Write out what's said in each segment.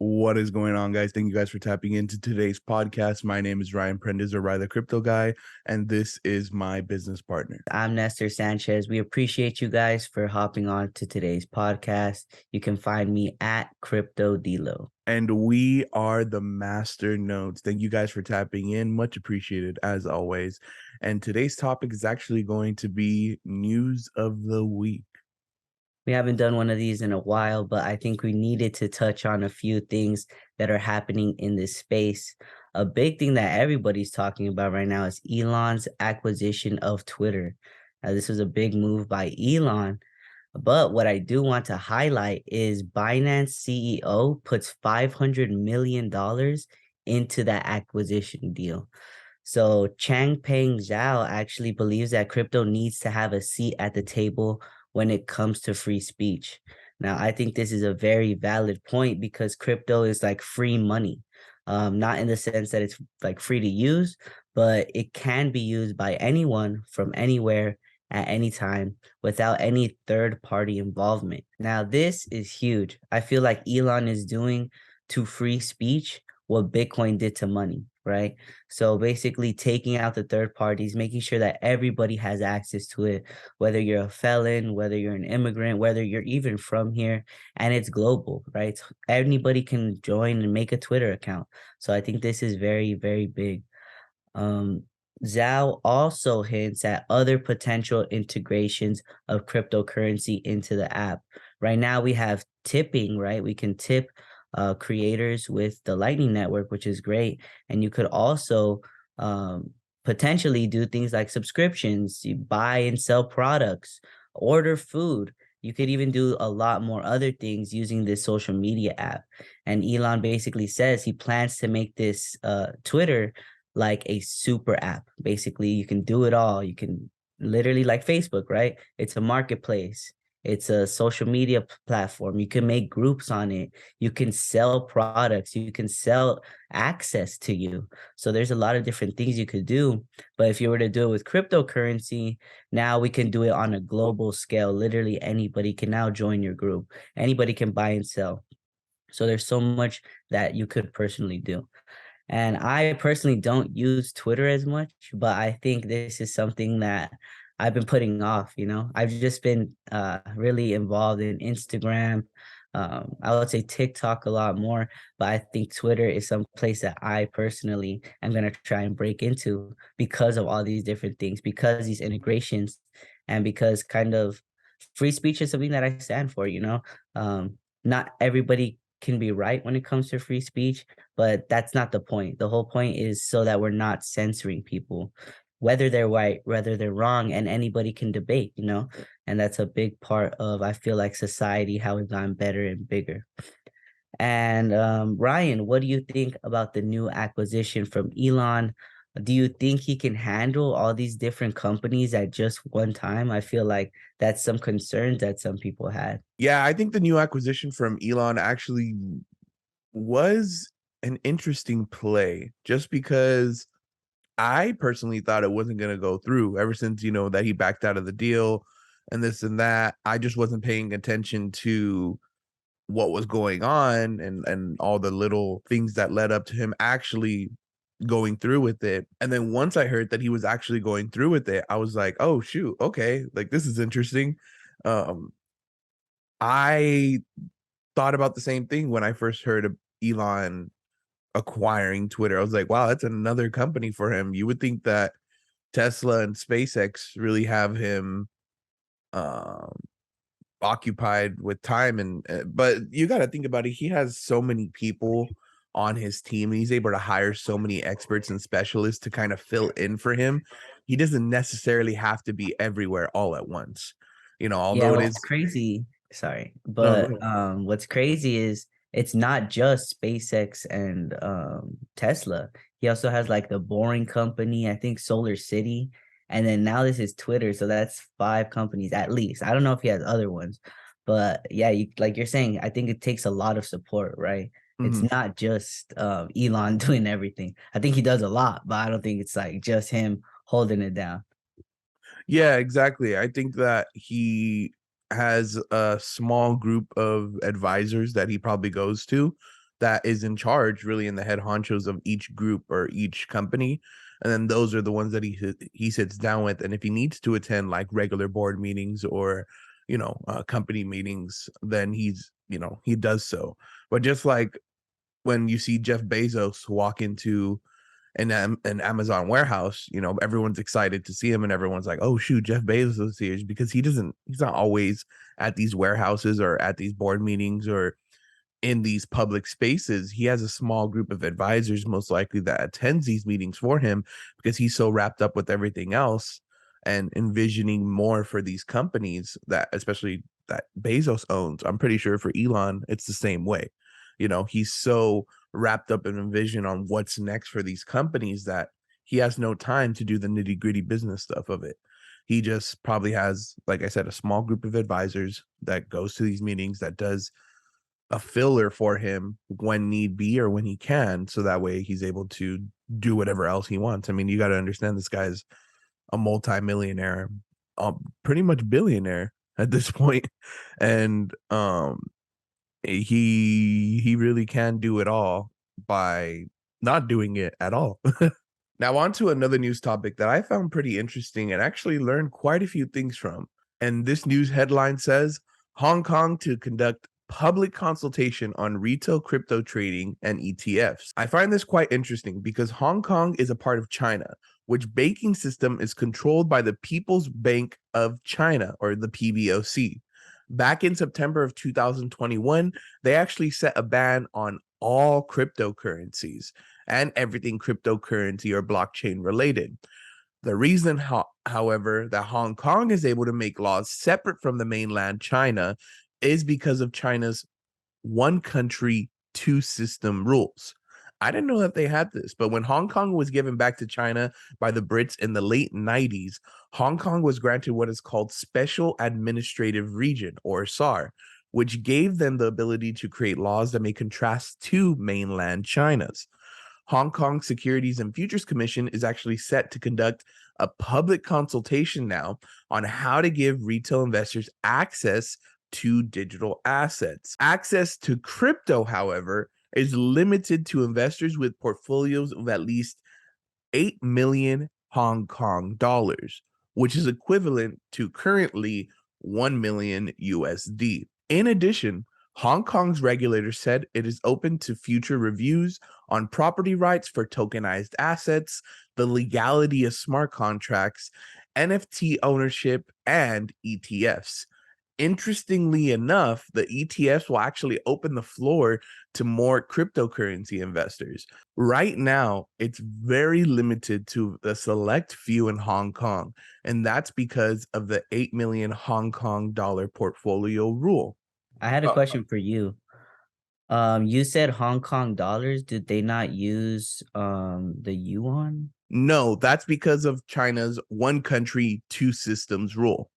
What is going on, guys? Thank you guys for tapping into today's podcast. My name is Ryan Prendez, or Ryan the Crypto Guy, and this is my business partner. I'm Nestor Sanchez. We appreciate you guys for hopping on to today's podcast. You can find me at Crypto Delo. And we are the Master Nodes. Thank you guys for tapping in. Much appreciated, as always. And today's topic is actually going to be news of the week. We haven't done one of these in a while, but I think we needed to touch on a few things that are happening in this space. A big thing that everybody's talking about right now is Elon's acquisition of Twitter. This was a big move by Elon. But what I do want to highlight is Binance CEO puts $500 million into that acquisition deal. So Changpeng Zhao actually believes that crypto needs to have a seat at the table when it comes to free speech. Now, I think this is a very valid point because crypto is like free money. Not in the sense that it's like free to use, but it can be used by anyone from anywhere at any time without any third party involvement. Now, this is huge. I feel like Elon is doing to free speech what Bitcoin did to money, right? So basically taking out the third parties, making sure that everybody has access to it, whether you're a felon, whether you're an immigrant, whether you're even from here, and it's global, right? So anybody can join and make a Twitter account. So I think this is very, very big. Zhao also hints at other potential integrations of cryptocurrency into the app. Right now, we have tipping, right? We can tip creators with the Lightning Network, which is great. And you could also potentially do things like subscriptions, you buy and sell products, order food. You could even do a lot more other things using this social media app. And Elon basically says he plans to make this Twitter like a super app. Basically, you can do it all. You can literally like Facebook, right? It's a marketplace. It's a social media platform. You can make groups on it. You can sell products. You can sell access to you. So there's a lot of different things you could do. But if you were to do it with cryptocurrency, now we can do it on a global scale. Literally anybody can now join your group. Anybody can buy and sell. So there's so much that you could personally do. And I personally don't use Twitter as much, but I think this is something that I've been putting off, you know. I've just been really involved in Instagram. I would say TikTok a lot more, but I think Twitter is some place that I personally am going to try and break into because of all these different things, because these integrations, and because kind of free speech is something that I stand for, you know. Not everybody can be right when it comes to free speech, but that's not the point. The whole point is so that we're not censoring people, whether they're right, whether they're wrong, and anybody can debate, you know? And that's a big part of, I feel like, society, how we've gotten better and bigger. And Ryan, what do you think about the new acquisition from Elon? Do you think he can handle all these different companies at just one time? I feel like that's some concerns that some people had. Yeah, I think the new acquisition from Elon actually was an interesting play just because I personally thought it wasn't going to go through ever since, that he backed out of the deal and this and that. I just wasn't paying attention to what was going on and all the little things that led up to him actually going through with it. And then once I heard that he was actually going through with it, I was like, oh shoot, okay, like this is interesting. I thought about the same thing when I first heard of Elon acquiring Twitter. I was like, wow, that's another company for him. You would think that Tesla and SpaceX really have him um occupied with time, and but you got to think about it. He has so many people on his team, and he's able to hire so many experts and specialists to kind of fill in for him. He doesn't necessarily have to be everywhere all at once, Yeah, although it what's is. crazy, sorry, No, go but ahead. what's crazy is it's not just SpaceX and Tesla. He also has like the Boring Company, I think Solar City, and then now this is Twitter. So that's five companies at least. I don't know if he has other ones, but yeah, you like you're saying, I think it takes a lot of support, right? It's Mhm. not just Elon doing everything. I think he does a lot, but I don't think it's like just him holding it down. Yeah, exactly. I think that he has a small group of advisors that he probably goes to that is in charge, really, in the head honchos of each group or each company. And then those are the ones that he sits down with. And if he needs to attend like regular board meetings or, company meetings, then he does so. But just like when you see Jeff Bezos walk into an Amazon warehouse, everyone's excited to see him, and everyone's like, "Oh shoot, Jeff Bezos is here," because he's not always at these warehouses or at these board meetings or in these public spaces. He has a small group of advisors, most likely, that attends these meetings for him because he's so wrapped up with everything else and envisioning more for these companies that, especially that Bezos owns. I'm pretty sure for Elon, it's the same way. He's so wrapped up in a vision on what's next for these companies that he has no time to do the nitty gritty business stuff of it. He just probably has, like I said, a small group of advisors that goes to these meetings, that does a filler for him when need be or when he can, so that way he's able to do whatever else he wants. I mean, you got to understand, this guy's a multimillionaire, pretty much billionaire at this point, and he really can do it all by not doing it at all. Now, on to another news topic that I found pretty interesting and actually learned quite a few things from. And this news headline says Hong Kong to conduct public consultation on retail crypto trading and ETFs. I find this quite interesting because Hong Kong is a part of China, which banking system is controlled by the People's Bank of China, or the PBOC. Back in September of 2021, they actually set a ban on all cryptocurrencies and everything cryptocurrency or blockchain related. The reason, however, that Hong Kong is able to make laws separate from the mainland China is because of China's one country, two system rules. I didn't know that they had this, but when Hong Kong was given back to China by the Brits in the late 90s, Hong Kong was granted what is called Special Administrative Region, or SAR, which gave them the ability to create laws that may contrast to mainland China's. Hong Kong Securities and Futures Commission is actually set to conduct a public consultation now on how to give retail investors access to digital assets. Access to crypto, however, is limited to investors with portfolios of at least 8 million Hong Kong dollars, which is equivalent to currently 1 million USD. In addition, Hong Kong's regulator said it is open to future reviews on property rights for tokenized assets, the legality of smart contracts, NFT ownership, and ETFs. Interestingly enough, the ETFs will actually open the floor to more cryptocurrency investors. Right now, it's very limited to a select few in Hong Kong, and that's because of the 8 million Hong Kong dollar portfolio rule. I had a question for you. You said Hong Kong dollars. Did they not use the yuan? No, that's because of China's one country, two systems rule.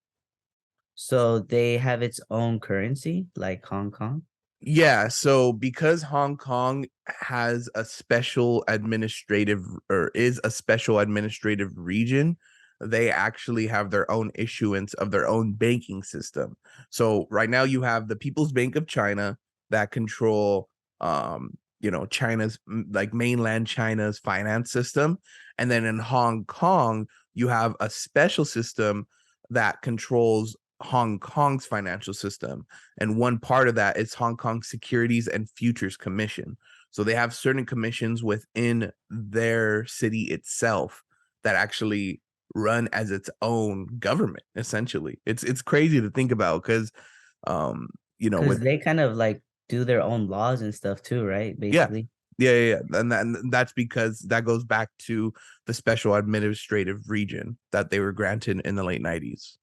So they have its own currency, like Hong Kong? Yeah, so because Hong Kong has a special administrative, or is a special administrative region, they actually have their own issuance of their own banking system. So right now you have the People's Bank of China that control China's, like mainland China's finance system. And then in Hong Kong, you have a special system that controls Hong Kong's financial system. And one part of that is Hong Kong Securities and Futures Commission. So they have certain commissions within their city itself that actually run as its own government. Essentially, it's crazy to think about because Because with they kind of like do their own laws and stuff too, right? yeah, Basically. yeah. And that's because that goes back to the special administrative region that they were granted in the late 90s.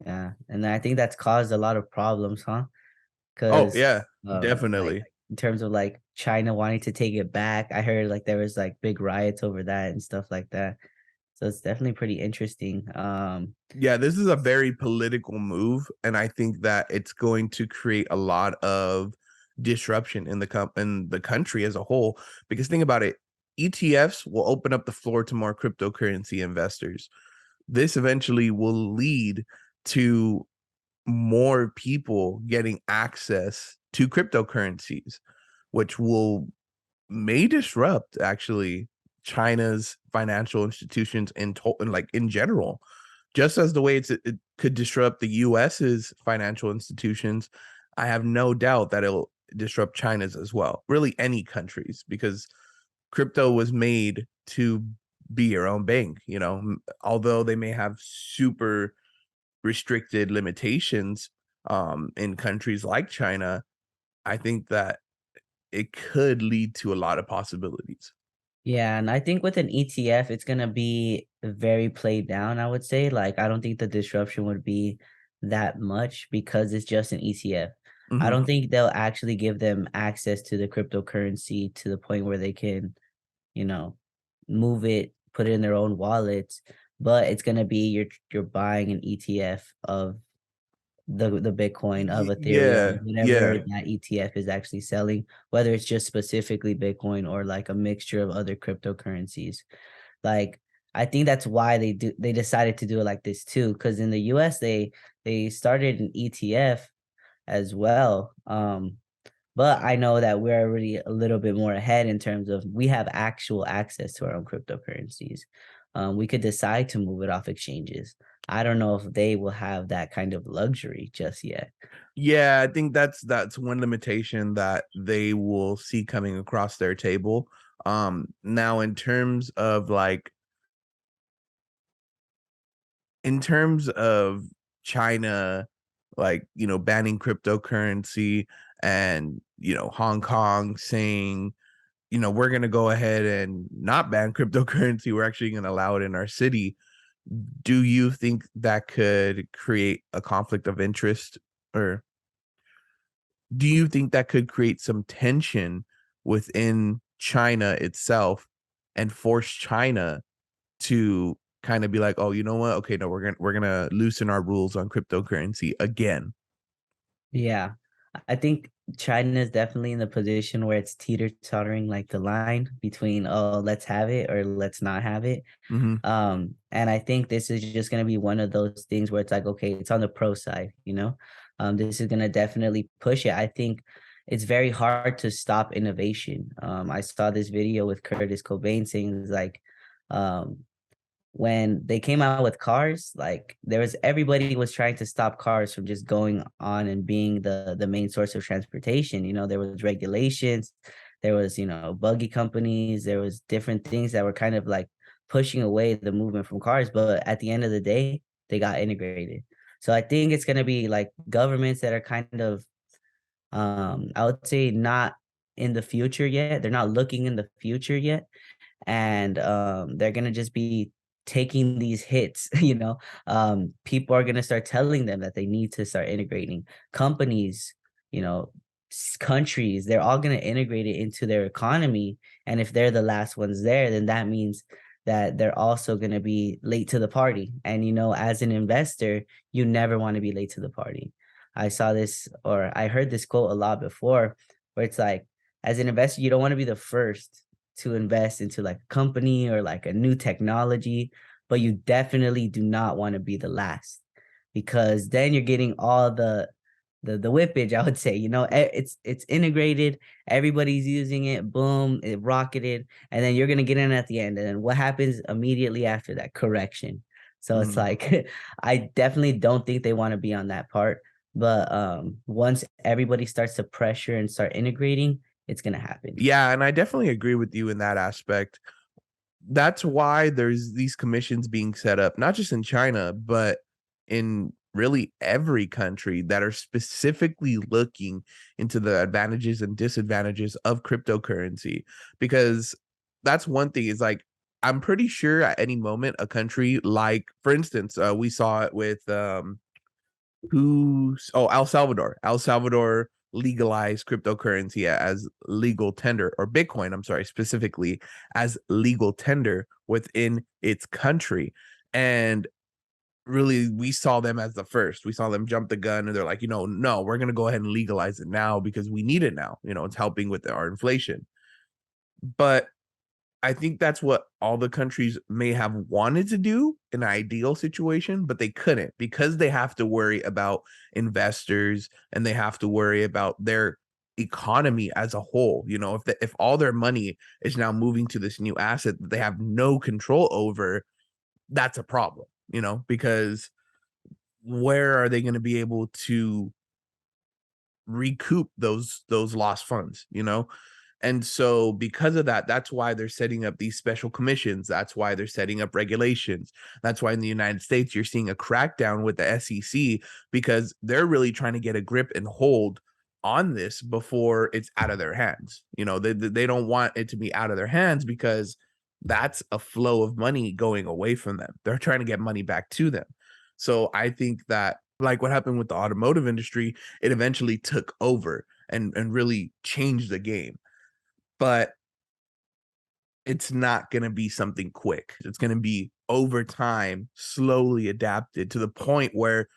Yeah. And I think that's caused a lot of problems, huh? Oh Because yeah, like definitely. in terms of like China wanting to take it back, I heard like there was like big riots over that and stuff like that. So it's definitely pretty interesting. Yeah, this is a very political move, and I think that it's going to create a lot of disruption in the country as a whole. Because think about it, ETFs will open up the floor to more cryptocurrency investors. This eventually will lead to more people getting access to cryptocurrencies. which will may disrupt actually China's financial institutions like in general, just as the way it could disrupt the US's financial institutions. I have no doubt that it'll disrupt China's as well. Really, any countries, because crypto was made to be your own bank. Although they may have super restricted limitations in countries like China, I think that it could lead to a lot of possibilities. Yeah, and I think with an ETF, it's gonna be very played down, I would say. Like, I don't think the disruption would be that much because it's just an ETF. I Mhm. don't think they'll actually give them access to the cryptocurrency to the point where they can, you know, move it, put it in their own wallets, but it's gonna be you're buying an ETF of the Bitcoin, of Ethereum, Yeah, whatever yeah, that ETF is actually selling, whether it's just specifically Bitcoin or like a mixture of other cryptocurrencies. Like, I think that's why they decided to do it like this too. Because in the US they started an ETF as well. But I know that we're already a little bit more ahead in terms of we have actual access to our own cryptocurrencies. We could decide to move it off exchanges. I don't know if they will have that kind of luxury just yet. yeah. I think that's one limitation that they will see coming across their table. Now in terms of China, like, banning cryptocurrency, and Hong Kong saying, we're going to go ahead and not ban cryptocurrency, we're actually going to allow it in our city. Do you think that could create a conflict of interest, or do you think that could create some tension within China itself and force China to kind of be like, "Oh, you know what? Okay, no, we're gonna loosen our rules on cryptocurrency again." Yeah. I think China is definitely in the position where it's teeter-tottering like the line between, oh, let's have it or let's not have it. Mhm. And I think this is just gonna be one of those things where it's like, okay, it's on the pro side, you know? This is gonna definitely push it. I think it's very hard to stop innovation. I saw this video with Curtis Cobain saying like, um, when they came out with cars, like there was everybody was trying to stop cars from just going on and being the main source of transportation. There was regulations, there was, buggy companies, there was different things that were kind of like pushing away the movement from cars. But at the end of the day, they got integrated. So I think it's gonna be like governments that are kind of I would say not in the future yet. They're not looking in the future yet, and they're gonna just be taking these hits. People are gonna start telling them that they need to start integrating companies, you know countries. They're all gonna integrate it into their economy, and if they're the last ones there, then that means that they're also going to be late to the party. And as an investor, you never want to be late to the party. I saw this, or I heard this quote a lot before, where it's like, as an investor, you don't want to be the first to invest into like a company or like a new technology, but you definitely do not want to be the last, because then you're getting all the whippage, I would say. It's integrated, everybody's using it, boom, it rocketed, and then you're gonna get in at the end. And then what happens immediately after that? Correction. So it's Mhm. like I definitely don't think they want to be on that part. But once everybody starts to pressure and start integrating, it's gonna happen. Yeah, and I definitely agree with you in that aspect. That's why there's these commissions being set up, not just in China, but in really every country, that are specifically looking into the advantages and disadvantages of cryptocurrency. Because that's one thing, is like, I'm pretty sure at any moment a country, like for instance, we saw it with El Salvador legalized cryptocurrency as legal tender, or Bitcoin, I'm sorry, specifically as legal tender within its country. And really, we saw them as the first. We saw them jump the gun, and they're like, no, we're going to go ahead and legalize it now because we need it now. It's helping with our inflation. But I think that's what all the countries may have wanted to do in an ideal situation, but they couldn't, because they have to worry about investors, and they have to worry about their economy as a whole. If all their money is now moving to this new asset that they have no control over, that's a problem, because where are they going to be able to recoup those lost funds? And so because of that, that's why they're setting up these special commissions. That's why they're setting up regulations. That's why in the United States you're seeing a crackdown with the SEC, because they're really trying to get a grip and hold on this before it's out of their hands. They don't want it to be out of their hands, because that's a flow of money going away from them. They're trying to get money back to them. So I think that, like what happened with the automotive industry, it eventually took over and really changed the game. But it's not going to be something quick. It's going to be over time, slowly adapted to the point where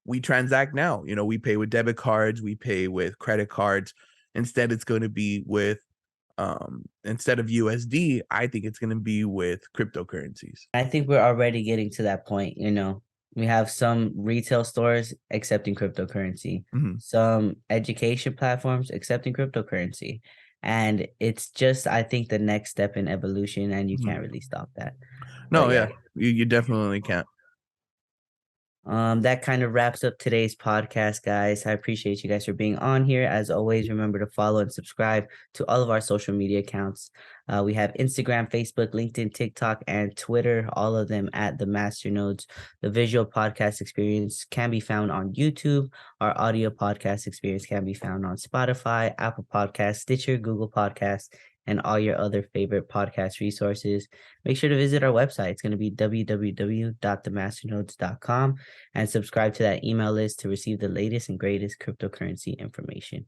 we transact now. We pay with debit cards, we pay with credit cards. Instead, it's going to be with instead of USD, I think it's going to be with cryptocurrencies. I think we're already getting to that point. We have some retail stores accepting cryptocurrency, some education platforms accepting cryptocurrency. And it's just, I think, the next step in evolution, and you can't really stop that. No, yeah, you definitely can't. That kind of wraps up today's podcast, guys. I appreciate you guys for being on here. As always, remember to follow and subscribe to all of our social media accounts. We have Instagram, Facebook, LinkedIn, TikTok, and Twitter, all of them at The Masternodes. The visual podcast experience can be found on YouTube. Our audio podcast experience can be found on Spotify, Apple Podcasts, Stitcher, Google Podcasts, and all your other favorite podcast resources. Make sure to visit our website. It's going to be www.themasternodes.com, and subscribe to that email list to receive the latest and greatest cryptocurrency information.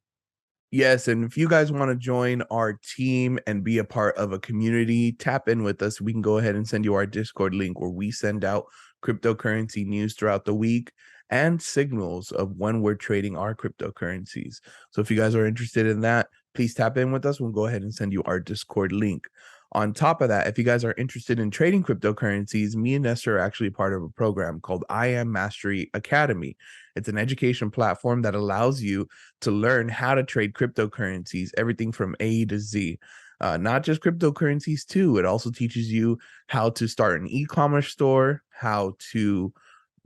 Yes, and if you guys want to join our team and be a part of a community, tap in with us. We can go ahead and send you our Discord link, where we send out cryptocurrency news throughout the week and signals of when we're trading our cryptocurrencies. So if you guys are interested in that, please tap in with us. We'll go ahead and send you our Discord link. On top of that, if you guys are interested in trading cryptocurrencies, me and Nestor are actually part of a program called I Am Mastery Academy. It's an education platform that allows you to learn how to trade cryptocurrencies, everything from A to Z. Not just cryptocurrencies too. It also teaches you how to start an e-commerce store, how to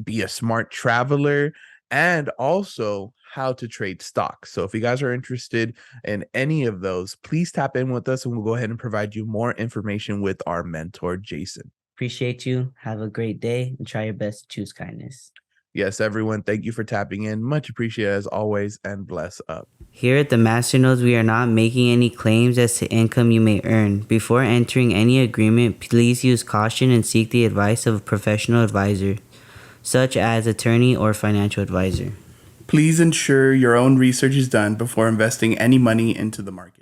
be a smart traveler, and also how to trade stocks. So if you guys are interested in any of those, please tap in with us, and we'll go ahead and provide you more information with our mentor, Jason. Appreciate you. Have a great day, and try your best to choose kindness. Yes, everyone, thank you for tapping in. Much appreciated as always, and bless up. Here at the Masternodes, we are not making any claims as to income you may earn. Before entering any agreement, please use caution and seek the advice of a professional advisor, such as attorney or financial advisor. Please ensure your own research is done before investing any money into the market.